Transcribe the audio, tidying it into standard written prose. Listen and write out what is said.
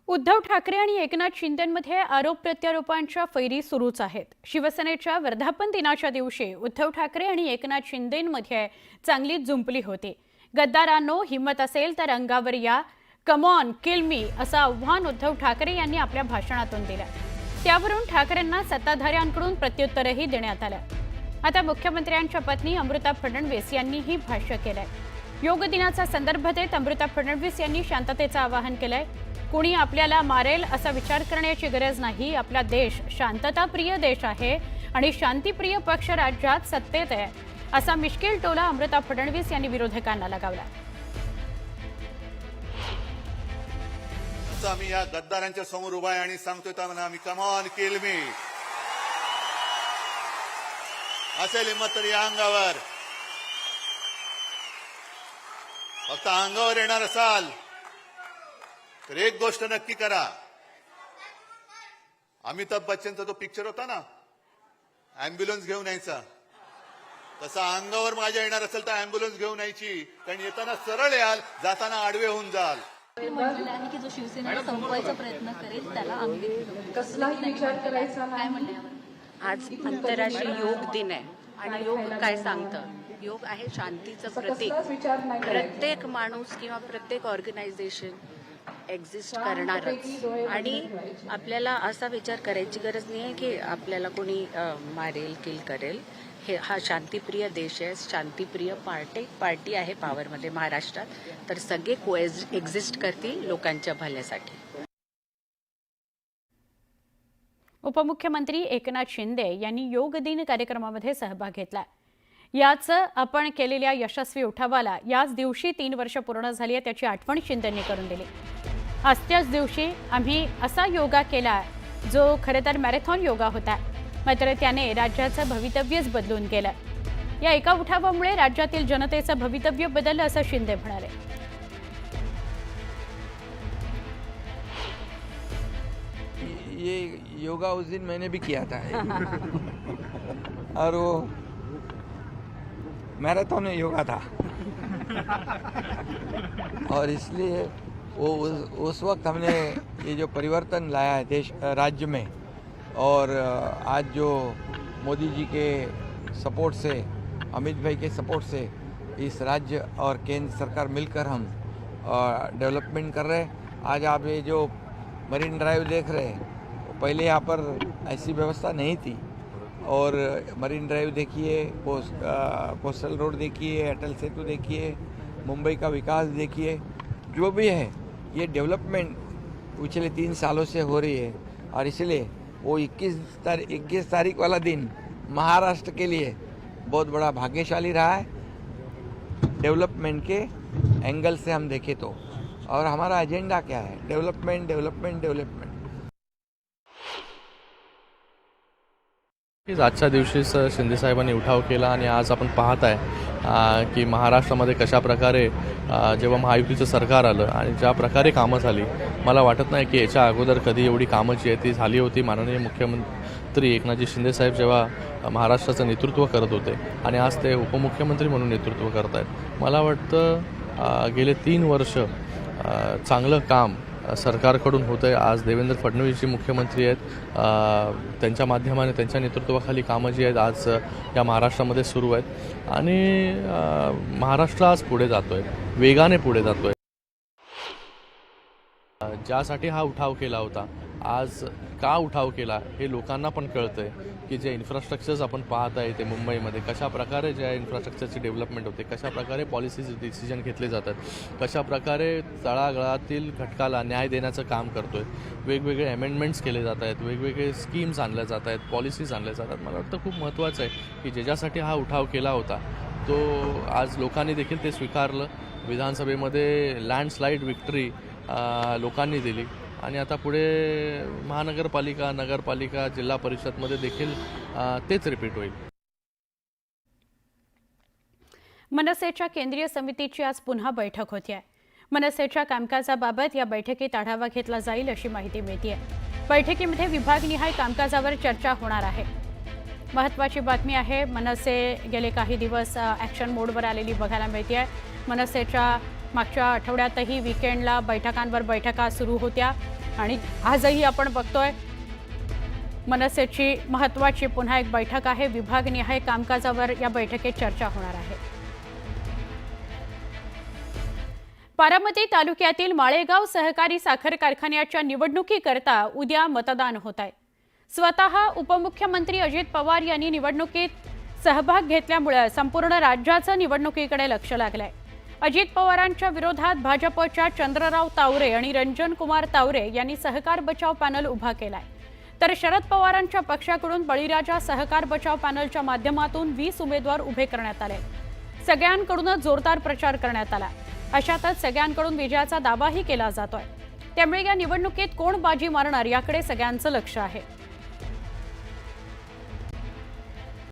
उद्धव ठाकरे आणि एकनाथ शिंदेंमध्ये आरोप प्रत्यारोपांच्या फैरी सुरूच आहेत। शिवसेनेच्या वर्धापन दिनाच्या दिवशी उद्धव ठाकरे आणि एकनाथ शिंदेंमध्ये चांगली जुंपली होती। गद्दारांनो, हिम्मत असेल तर अंगावर या, कम ऑन किल मी असं आव्हान उद्धव ठाकरे यांनी आपल्या भाषणातून दिलं। त्यावरून ठाकरेंना सत्ताधाऱ्यांकडून प्रत्युत्तरही देण्यात आलं। आता मुख्यमंत्र्यांच्या पत्नी अमृता फडणवीस यांनीही भाष्य केलंय। योग दिनाचा संदर्भ देत अमृता फडणवीस यांनी शांततेचं आवाहन केलंय। कोणी आपल्याला मारेल असा विचार करण्याची गरज नाही। आपला देश शांतताप्रिय देश आहे आणि शांतिप्रिय पक्ष राज्यात सत्तेत आहे असा मिश्किल टोला अमृता फडणवीस यांनी विरोधकांना लगावला। आम्ही या गद्दारांच्या समोर उभा आहे आणि सांगतोय त्यांना आम्ही कम ऑन किल मी असेल हिम्मत तरी या अंगावर, फक्त अंगावर येणार असाल तर एक गोष्ट नक्की करा। अमिताभ बच्चनचा तो पिक्चर होता ना, अँब्युलन्स घेऊन यायचा, तसा अंगावर माझ्या येणार असेल तर अँब्युलन्स घेऊन यायची, कारण येताना सरळ याल, जाताना आडवे होऊन जाल। म्हटलेलं आहे की जो शिवसेनेला संपवायचा प्रयत्न करेल त्याला आम्ही कसलाही विचार करायचा काय म्हणले? आज आंतरराष्ट्रीय योग दिन आहे आणि योग काय सांगतं? योग आहे शांतीचं प्रतीक। प्रत्येक माणूस किंवा प्रत्येक ऑर्गनायझेशन एक्झिस्ट करणारच आणि आपल्याला असा विचार करायची गरज नाही आहे की आपल्याला कोणी मारेल किल करेल। हा शांतिप्रिय देश आहे, शांतिप्रिय पार्टी आहे पॉवरमध्ये महाराष्ट्रात, तर सगळे एक्झिस्ट करतील लोकांच्या भल्यासाठी। उपमुख्यमंत्री एकनाथ शिंदे यांनी योग दिन कार्यक्रमामध्ये सहभाग घेतला। याच आपण केलेल्या यशस्वी उठावाला याच दिवशी 3 वर्ष पूर्ण झाली आहे त्याची आठवण शिंदेंनी करून दिली। आजच्याच दिवशी आम्ही असा योगा केला जो खरं तर मॅरेथॉन योगा होता, मात्र त्याने राज्याचं भवितव्यच बदलून गेलं। या एका उठावामुळे राज्यातील जनतेचं भवितव्य बदललं असं शिंदे म्हणाले। ये योगा उस दिन मैंने भी किया था और वो मैराथन योगा था और इसलिए वो उस वक्त हमने ये जो परिवर्तन लाया है देश राज्य में, और आज जो मोदी जी के सपोर्ट से, अमित भाई के सपोर्ट से इस राज्य और केंद्र सरकार मिलकर हम डेवलपमेंट कर रहे हैं। आज आप ये जो मरीन ड्राइव देख रहे हैं, पहले यहाँ पर ऐसी व्यवस्था नहीं थी, और मरीन ड्राइव देखिए, कोस्टल रोड देखिए, अटल सेतु देखिए, मुंबई का विकास देखिए, जो भी है ये डेवलपमेंट पिछले 3 सालों से हो रही है। और इसलिए वो 21 तारीख वाला दिन महाराष्ट्र के लिए बहुत बड़ा भाग्यशाली रहा है डेवलपमेंट के एंगल से हम देखें तो। और हमारा एजेंडा क्या है? Development development development. आजच्या दिवशीच शिंदे साहेबांनी उठाव केला आणि आज आपण पाहत आहे की महाराष्ट्रामध्ये कशा प्रकारे जेव्हा महायुतीचं सरकार आलं आणि ज्या प्रकारे कामं झाली, मला वाटत नाही की याच्या अगोदर कधी एवढी कामं जी आहे ती झाली होती। माननीय मुख्यमंत्री एकनाथजी शिंदे साहेब जेव्हा महाराष्ट्राचं नेतृत्व करत होते आणि आज ते उपमुख्यमंत्री म्हणून नेतृत्व करत आहेत, मला वाटतं गेले 3 वर्ष चांगलं काम सरकारकडून होतं आहे। आज देवेंद्र फडणवीस जी मुख्यमंत्री आहेत, त्यांच्या माध्यमाने त्यांच्या नेतृत्वाखाली कामं जी आहेत आज या महाराष्ट्रामध्ये सुरू आहेत आणि महाराष्ट्र आज पुढे जातो आहे, वेगाने पुढे जातो आहे। ज्यासाठी हा उठाव केला होता, आज का उठाव केला हे लोकांना पण कळतं आहे की जे इन्फ्रास्ट्रक्चर्स आपण पाहत आहे ते मुंबईमध्ये कशा प्रकारे ज्या इन्फ्रास्ट्रक्चरची डेव्हलपमेंट होते, कशा प्रकारे पॉलिसीज डिसिजन घेतले जातात, कशा प्रकारे तळागाळातील घटकाला न्याय देण्याचं काम करतो आहे, वेगवेगळे अमेंडमेंट्स केले जात आहेत, वेगवेगळे स्कीम्स आणल्या जात आहेत, पॉलिसीज आणल्या जातात। मला वाटतं खूप महत्त्वाचं आहे की ज्याच्यासाठी हा उठाव केला होता तो आज लोकांनी देखील ते स्वीकारलं। विधानसभेमध्ये लँडस्लाईड विक्ट्री लोकांनी दिली आणि आता पुढे महानगरपालिका, नगरपालिका, जिल्हा परिषदमध्ये देखील तेच रिपीट होईल। मनसेच्या केंद्रीय समितीची आज पुन्हा बैठक होती आहे। मनसेच्या कामकाजाबाबत या बैठकीत आढावा घेतला जाईल अशी माहिती मिळते आहे। बैठकीमध्ये विभागनिहाय कामकाजावर चर्चा होणार आहे। महत्त्वाची बातमी आहे, मनसे गेले काही दिवस ॲक्शन मोडवर आलेली बघायला मिळते आहे। मनसेच्या मागच्या आठवड्यातही वीकेंडला बैठकांवर बैठका सुरू होत्या। आणि आजही आपण बघतोय मनसेची महत्त्वाची पुन्हा एक बैठक आहे. विभागनिहाय कामकाजावर या बैठकीत चर्चा होणार आहे. बारामती तालुक्यातील माळेगाव सहकारी साखर कारखान्याच्या निवडणुकीकरता उद्या मतदान होत आहे. स्वतः उपमुख्यमंत्री अजित पवार यांनी निवडणुकीत सहभाग घेतल्यामुळे संपूर्ण राज्याचं निवडणुकीकडे लक्ष लागलंय. अजित पवारांच्या विरोधात भाजपच्या चंद्रराव तावरे आणि रंजन कुमार तावरे यांनी सहकार बचाव पॅनल उभा केलाय. तर शरद पवारांच्या पक्षाकडून बळीराजा सहकार बचाव पॅनलच्या माध्यमातून 20 उमेदवार उभे करण्यात आले. सगळ्यांकडूनच जोरदार प्रचार करण्यात आला. अशातच सगळ्यांकडून विजयाचा दावाही केला जातोय. त्यामुळे या निवडणुकीत कोण बाजी मारणार याकडे सगळ्यांचं लक्ष आहे.